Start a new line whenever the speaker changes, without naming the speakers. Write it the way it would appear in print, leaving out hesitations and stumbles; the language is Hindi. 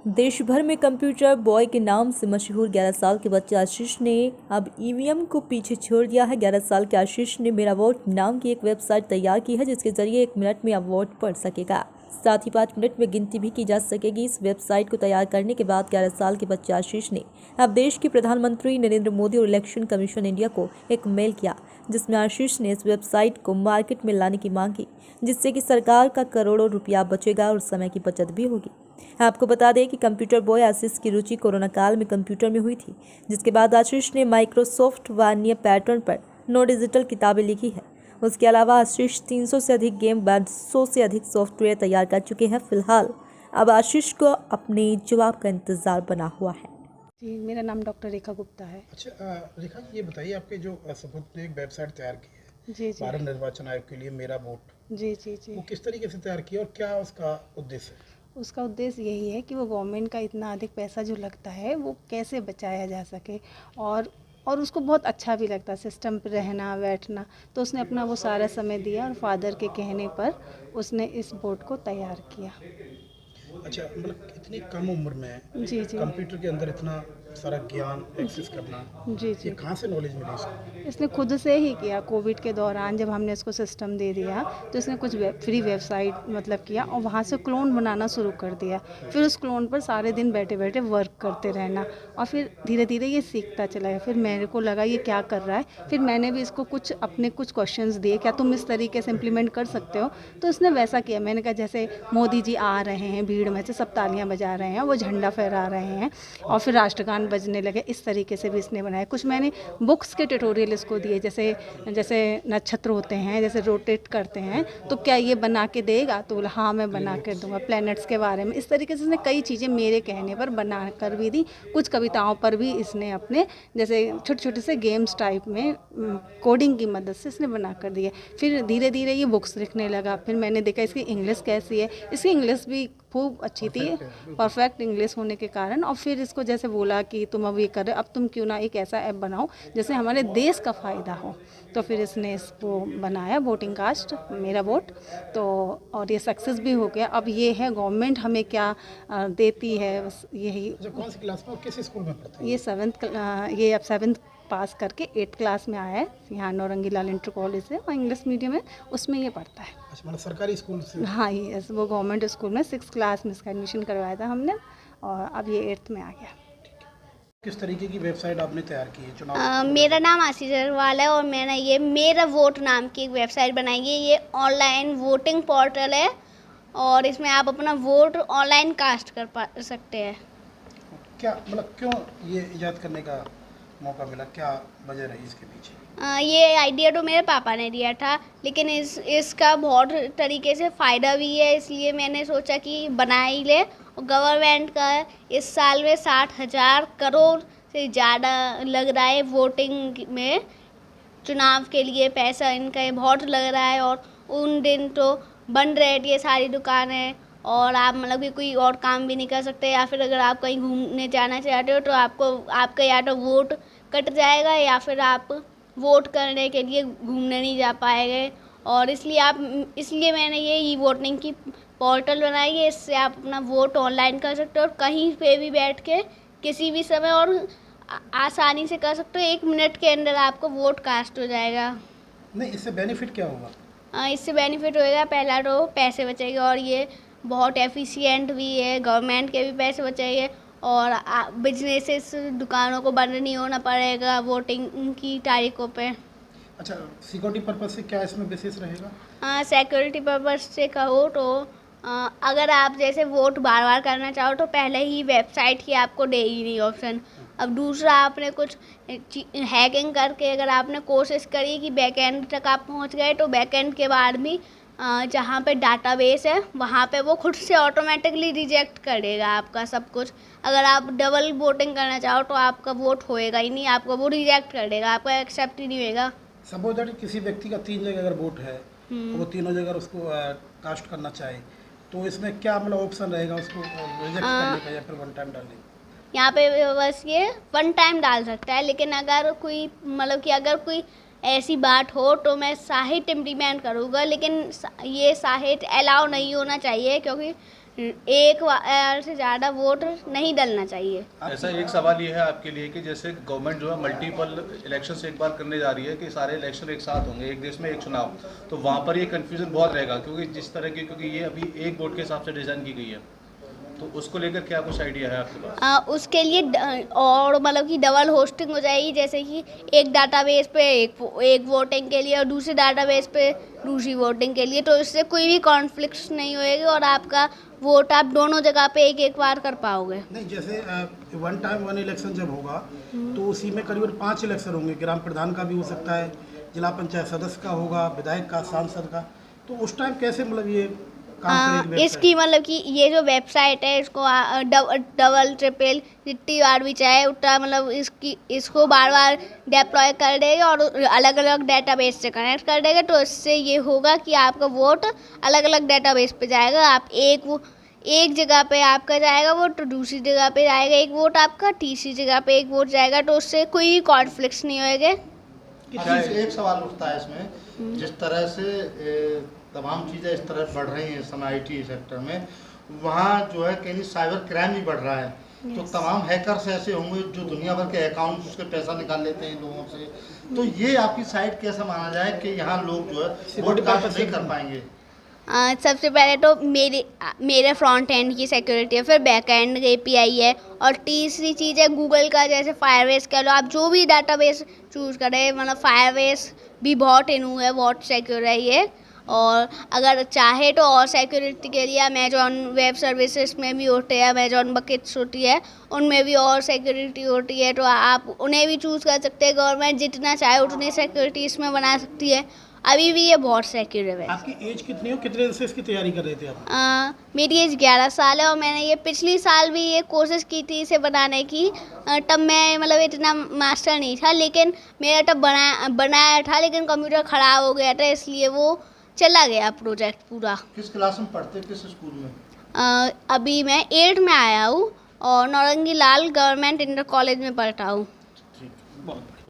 देश भर में कंप्यूटर बॉय के नाम से मशहूर 11 साल के बच्चे आशीष ने अब ईवीएम को पीछे छोड़ दिया है। 11 साल के आशीष ने मेरा वोट नाम की एक वेबसाइट तैयार की है, जिसके जरिए 1 मिनट में आप वोट पढ़ सकेगा। साथ ही 5 मिनट में गिनती भी की जा सकेगी। इस वेबसाइट को तैयार करने के बाद 11 साल के बच्चे आशीष ने अब देश के प्रधानमंत्री नरेंद्र मोदी और इलेक्शन कमीशन इंडिया को एक मेल किया, जिसमें आशीष ने इस वेबसाइट को मार्केट में लाने की मांग की, जिससे कि सरकार का करोड़ों रुपया बचेगा और समय की बचत भी होगी। आपको बता दें कि कंप्यूटर बॉय आशीष की रुचि कोरोना काल में कंप्यूटर में हुई थी, जिसके बाद आशीष ने माइक्रोसॉफ्ट व अन्य पैटर्न पर 9 डिजिटल किताबें लिखी है। उसके अलावा आशीष 300 से अधिक गेम व 100 से अधिक सॉफ्टवेयर तैयार कर चुके हैं। फिलहाल अब आशीष को अपने जवाब का इंतजार बना हुआ है।
जी, मेरा नाम डॉक्टर रेखा गुप्ता है।
अच्छा रेखा जी, ये बताइए आपके जो सपूत ने एक वेबसाइट तैयार की है
जी जी
भारत निर्वाचन आयोग के लिए, मेरा वोट,
जी जी जी
वो किस तरीके से तैयार किया और क्या उसका उद्देश्य है?
उसका उद्देश्य यही है कि वो गवर्नमेंट का इतना अधिक पैसा जो लगता है वो कैसे बचाया जा सके, और उसको बहुत अच्छा भी लगता है सिस्टम पर रहना बैठना। तो उसने अपना वो सारा समय दिया और फादर के कहने पर उसने इस बोर्ड को तैयार किया।
अच्छा, मतलब इतनी कम उम्र में
जी जी
कंप्यूटर के अंदर इतना सारा ज्ञान एक्सेस करना,
जी
ये
जी
कहाँ से नॉलेज मिली इसको?
इसने खुद से ही किया। कोविड के दौरान जब हमने इसको सिस्टम दे दिया तो इसने कुछ फ्री वेबसाइट मतलब किया और वहाँ से क्लोन बनाना शुरू कर दिया। फिर उस क्लोन पर सारे दिन बैठे बैठे वर्क करते रहना और फिर धीरे धीरे ये सीखता चला गया। फिर मेरे को लगा ये क्या कर रहा है। फिर मैंने भी इसको कुछ क्वेश्चंस दिए, क्या तुम इस तरीके से इम्प्लीमेंट कर सकते हो? तो इसने वैसा किया। मैंने कहा जैसे मोदी जी आ रहे हैं भीड़ में से, सब तालियां बजा रहे हैं, वो झंडा फहरा रहे हैं और फिर राष्ट्रगान बजने लगे, इस तरीके से भी इसने बनाया। कुछ मैंने बुक्स के ट्यूटोरियल इसको दिए, जैसे नक्षत्र होते हैं जैसे रोटेट करते हैं, तो क्या ये बना के देगा? तो बोला हाँ मैं बना कर दूंगा। प्लैनेट्स के बारे में इस तरीके से इसने कई चीज़ें मेरे कहने पर बना कर भी दी। कुछ कविताओं पर भी इसने अपने जैसे छोटे छोटे से गेम्स टाइप में कोडिंग की मदद से इसने बना कर दिया। फिर धीरे धीरे ये बुक्स लिखने लगा। फिर मैंने देखा इसकी इंग्लिश कैसी है। इसकी इंग्लिश भी खूब अच्छी थी, परफेक्ट इंग्लिश होने के कारण। और फिर इसको जैसे बोला कि तुम अब ये कर रहे हो, अब तुम क्यों ना एक ऐसा ऐप बनाओ जैसे हमारे देश का फ़ायदा हो। तो फिर इसने इसको बनाया वोटिंग कास्ट मेरा वोट। तो और ये सक्सेस भी हो गया। अब ये है गवर्नमेंट हमें क्या देती है, बस यही।
अच्छा, कौन सी क्लास में और किस स्कूल में पढ़ते हैं?
ये अब 7th पास करके 8th क्लास में आया है। यहाँ नौरंगी लाल इंटर कॉलेज है और इंग्लिश मीडियम है, उसमें ये पढ़ता है।
अच्छा, मतलब सरकारी स्कूल से?
हाँ, ये वो गवर्नमेंट स्कूल में 6th क्लास में इसका एडमिशन करवाया था हमने और अब ये 8th में आ गया।
किस तरीके की वेबसाइट आपने तैयार की है चुनाव?
मेरा नाम आशीष अग्रवाल है और मैंने ये मेरा वोट नाम की एक वेबसाइट बनाई है। ये ऑनलाइन वोटिंग पोर्टल है और इसमें आप अपना वोट ऑनलाइन कास्ट कर सकते हैं।
क्या मतलब क्यों ये इजाद करने का मौका मिला, क्या वजह रही इसके पीछे?
ये आइडिया तो मेरे पापा ने दिया था, लेकिन इसका बहुत तरीके से फ़ायदा भी है, इसलिए मैंने सोचा कि बना ही ले। और गवर्नमेंट का इस साल में 60,000 करोड़ से ज़्यादा लग रहा है वोटिंग में, चुनाव के लिए पैसा इनका ये बहुत लग रहा है। और उन दिन तो बंद रहती है सारी दुकानें और आप मतलब कि कोई और काम भी नहीं कर सकते, या फिर अगर आप कहीं घूमने जाना चाहते हो तो आपका या तो वोट कट जाएगा या फिर आप वोट करने के लिए घूमने नहीं जा पाएंगे। और इसलिए मैंने ये ई वोटिंग की पोर्टल बनाई है। इससे आप अपना वोट ऑनलाइन कर सकते हो और कहीं पे भी बैठ के किसी भी समय और आसानी से कर सकते हो। 1 मिनट के अंदर आपको वोट कास्ट हो जाएगा।
नहीं, इससे बेनिफिट क्या होगा?
इससे बेनिफिट होएगा, पहला तो पैसे बचेंगे और ये बहुत एफिशिएंट भी है, गवर्नमेंट के भी पैसे बचेंगे और बिजनेसेस दुकानों को बंद नहीं होना पड़ेगा वोटिंग की तारीखों पे।
अच्छा, सिक्योरिटी पर्पज से क्या इसमें विशेष रहेगा?
सिक्योरिटी पर्पज से कहो तो अगर आप जैसे वोट बार बार करना चाहो तो पहले ही वेबसाइट की आपको देगी नहीं ऑप्शन। अब दूसरा, आपने कुछ हैकिंग करके अगर आपने कोशिश करी कि बैकएंड तक आप पहुंच गए तो बैकएंड के बाद भी जहाँ पे डाटाबेस है वहाँ पे वो खुद से ऑटोमेटिकली रिजेक्ट करेगा आपका सब कुछ। अगर आप डबल वोटिंग करना चाहो तो आपका वोट होएगा ही नहीं, आपका वो रिजेक्ट कर देगा, आपका एक्सेप्ट ही नहीं होएगा।
सपोज दैट किसी व्यक्ति का 3 जगह अगर वोट है तो वो तीनों जगह उसको कास्ट करना चाहे, तो इसमें क्या मतलब ऑप्शन रहेगा उसको रिजेक्ट करने का या फिर वन टाइम डालने का?
यहाँ पे बस ये 1 टाइम डाल सकता है, लेकिन अगर कोई ऐसी बात हो तो मैं साहित्य इम्प्लीमेंट करूँगा, लेकिन ये साहित्य अलाउ नहीं होना चाहिए क्योंकि से ज़्यादा वोट नहीं डलना चाहिए।
ऐसा एक सवाल ये है आपके लिए कि जैसे गवर्नमेंट जो है मल्टीपल इलेक्शन एक बार करने जा रही है कि सारे इलेक्शन एक साथ होंगे, एक देश में एक चुनाव, तो वहाँ पर ये कन्फ्यूजन बहुत रहेगा क्योंकि जिस तरह की, क्योंकि ये अभी एक वोट के हिसाब से डिज़ाइन की गई है, तो उसको लेकर क्या कुछ आइडिया है आपके पास?
उसके लिए और मतलब कि डबल होस्टिंग हो जाएगी, जैसे कि एक डाटाबेस पे एक वोटिंग के लिए और दूसरे डाटाबेस पे दूसरी वोटिंग के लिए, तो इससे कोई भी कॉन्फ्लिक्ट नहीं होएगी और आपका वोट आप दोनों जगह पे एक एक बार कर पाओगे।
नहीं, जैसे वन टाइम वन इलेक्शन जब होगा तो उसी में करीबन 5 इलेक्शन होंगे। ग्राम प्रधान का भी हो सकता है, जिला पंचायत सदस्य का होगा, विधायक का, सांसद का, तो उस टाइम कैसे मतलब ये काम करेगी?
इसकी मतलब कि ये जो वेबसाइट है इसको डबल ट्रिपल जितनी बार भी चाहे उतना मतलब इसको बार बार डिप्लॉय कर देगा और अलग अलग डेटाबेस से कनेक्ट कर देगा, तो इससे ये होगा कि आपका वोट अलग अलग डेटाबेस पे जाएगा। आप एक जगह पे आपका जाएगा वोट, तो दूसरी जगह पे जाएगा एक वोट आपका, तीसरी जगह पे एक वोट जाएगा, तो उससे कोई भी कॉन्फ्लिक्ट नहीं होएगा।
एक सवाल उठता है इसमें, जिस तरह से तमाम चीज़ें इस तरह बढ़ रही हैं इस समय IT सेक्टर में, वहाँ जो है कहीं साइबर क्राइम भी बढ़ रहा है। तो तमाम हैकर्स ऐसे होंगे जो दुनिया भर के अकाउंट उसके पैसा निकाल लेते हैं लोगों से, तो ये आपकी साइट कैसा माना जाए कि यहाँ लोग जो है वोट कास्ट नहीं कर पाएंगे?
सबसे पहले तो मेरे फ्रंट एंड की सिक्योरिटी है, फिर बैक एंड API है, और तीसरी चीज़ है गूगल का, जैसे फायरबेस कह लो, आप जो भी डाटाबेस चूज़ करें, मतलब फायरबेस भी बहुत इनू है, बहुत सिक्योर है ये। और अगर चाहे तो और सिक्योरिटी के लिए अमेजॉन वेब सर्विसेज में भी होते हैं, अमेजॉन बकेट्स होती है, उनमें भी और सिक्योरिटी होती है, तो आप उन्हें भी चूज़ कर सकते हैं। गवर्नमेंट जितना चाहे उतनी सिक्योरिटी इसमें बना सकती है। अभी भी ये बहुत सिक्योर है।
आपकी एज कितनी हो, कितने दिन से इसकी तैयारी कर रहे थे आप?
मेरी एज 11 साल है और मैंने ये पिछली साल भी ये कोशिश की थी इसे बनाने की। तब मैं मतलब इतना मास्टर नहीं था, लेकिन मेरा तब बनाया था, लेकिन कंप्यूटर ख़राब हो गया था, इसलिए वो चला गया प्रोजेक्ट पूरा।
किस क्लास में पढ़ते, किस स्कूल में?
अभी मैं 8th में आया हूँ और नौरंगी लाल गवर्नमेंट इंटर कॉलेज में पढ़ता हूँ।